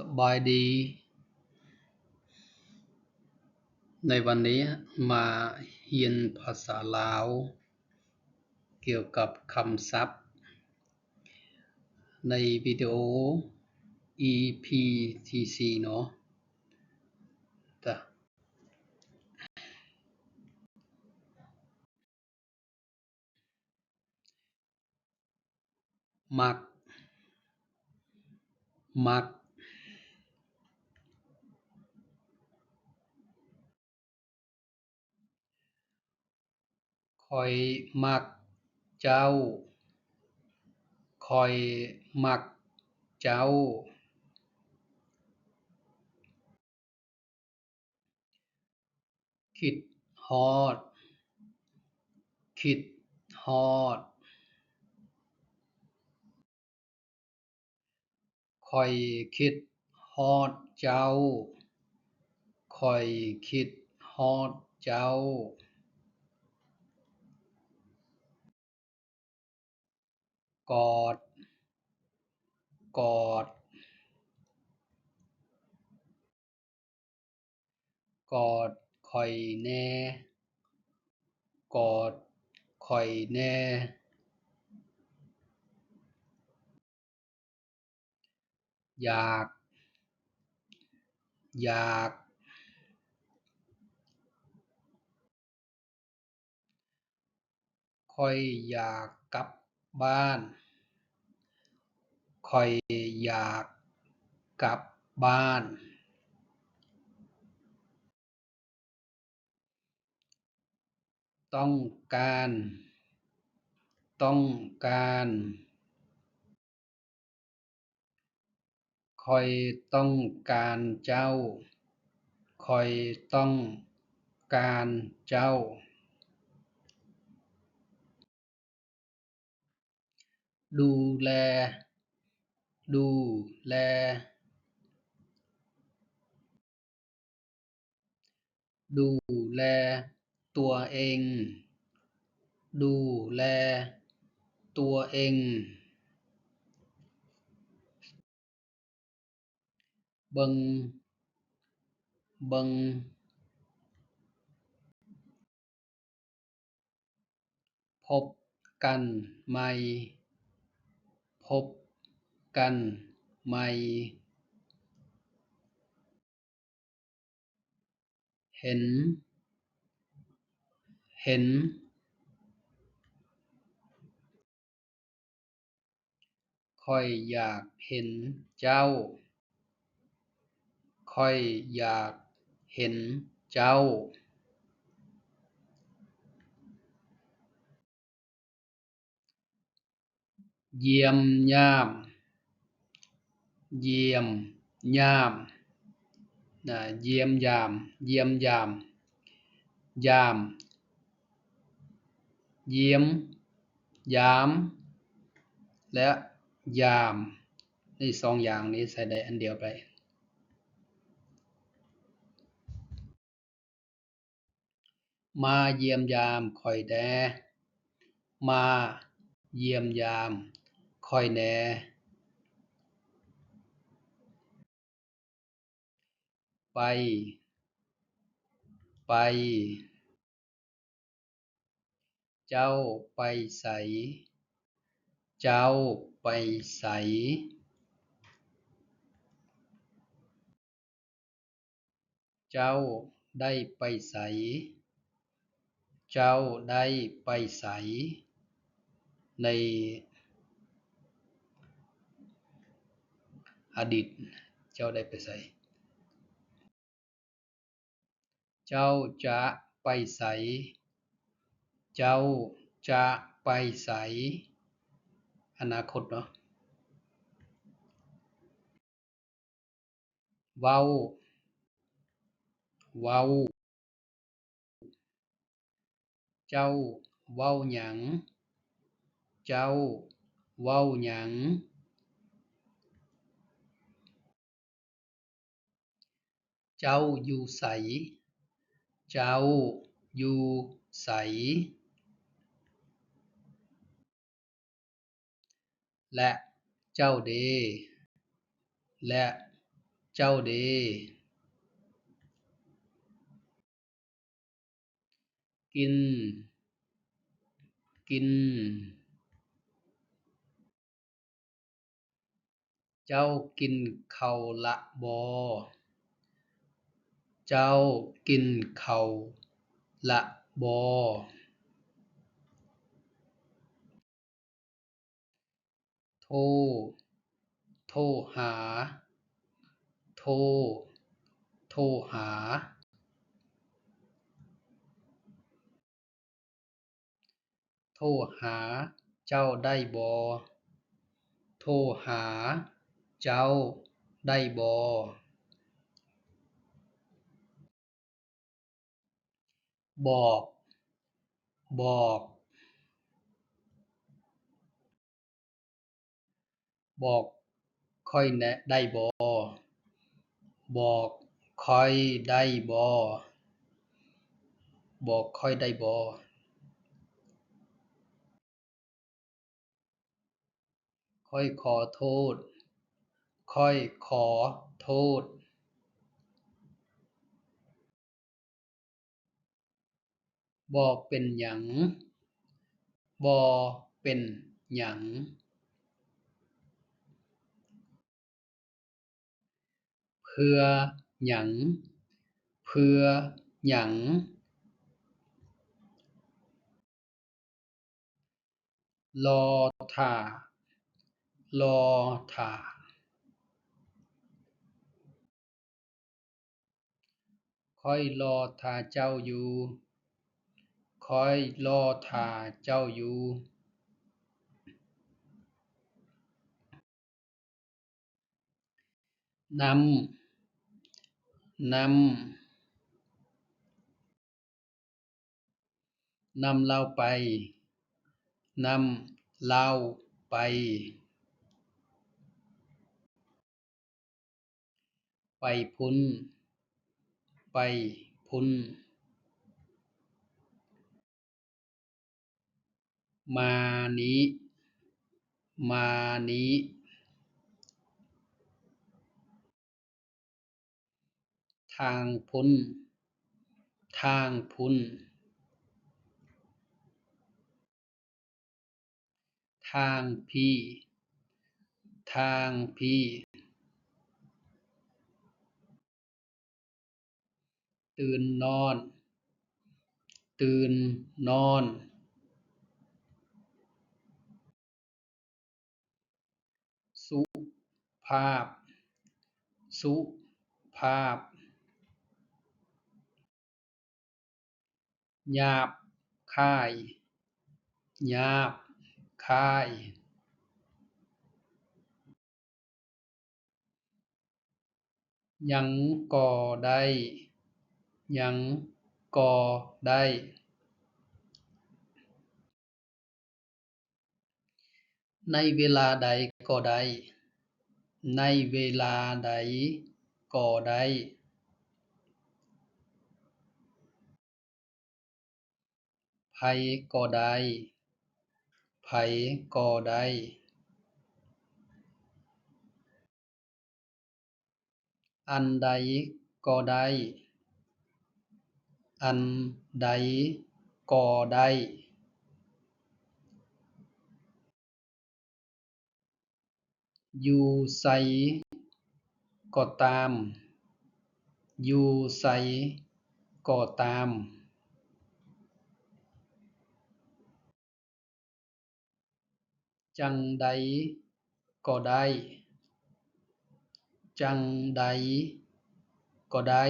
สบายดีในวันนี้มาเรียนภาษาลาวเกี่ยวกับคำศัพท์ในวิดีโอ EP ที่4เนาะมักมักข้อยมักเจ้าข้อยมักเจ้าคิดฮอดคิดฮอดข้อยคิดฮอดเจ้าข้อยคิดฮอดเจ้ากอดกอดกอดข้อยแหน่กอดข้อยแหน่อยากอยากข้อยอยากกลับบ้านข้อยอยากกลับบ้านต้องการต้องการข้อยต้องการเจ้าข้อยต้องการเจ้าดูแลดูแลดูแลตัวเองดูแลตัวเองเบิ่งเบิ่งพบกันใหม่พบกันใหม่เห็นเห็นข้อยอยากเห็นเจ้าข้อยอยากเห็นเจ้าเยี่ยมยามเยี่ยมยามเยี่ยมยามเยี่ยมยามยามเยี่ยมยามและยามนี่2อย่างนี้ใส่ได้อันเดียวไปมาเยี่ยมยามข้อยแหน่มาเยี่ยมยามข้อยแหน่ไปไปเจ้าไปไสเจ้าไปไสเจ้าได้ไปไสเจ้าได้ไปไสในอดีตเจ้าได้ไปไสเจ้าจะไปไสเจ้าจะไปไสอนาคตเนาะเว้าเว้าเจ้าเว้าหยังเจ้าเว้าหยังเจ้าอยู่ไสเจ้าอยู่ไสและเจ้าเดและ เจ้าเดกินกินเจ้ากินข้าวละบ่เจ้ากินข้าวละบ่โทรโทรหาโทรโทรหาโทรหาเจ้าได้บ่โทรหาเจ้าได้บ่บอกบอกบอกข้อยแหน่ได้บ่บอกข้อยได้บ่บอกข้อยได้บ่ข้อยขอโทษข้อยขอโทษบ่เป็นหยังบ่เป็นหยังเพื่อหยังเพื่อหยังรอท่ารอท่าข้อยรอท่าเจ้าอยู่ข้อยรอท่าเจ้าอยู่นำนนำเราไปนำเราไปไปพุ่นไปพุ่นมานี้มานี้ทางพุ่นทางพุ่นทางพี่ทางพี่ตื่นนอนตื่นนอนสุภาพสุภาพหยาบคายหยาบคายหยังก็ได้หยังก็ได้ในเวลาใดก็ได้ในเวลาใดก็ได้ไผก็ได้ไผก็ได้อันใดก็ได้อันใดก็ได้อยู่ไสก็ตามอยู่ไสก็ตามจั่งใดก็ได้จั่งใดก็ได้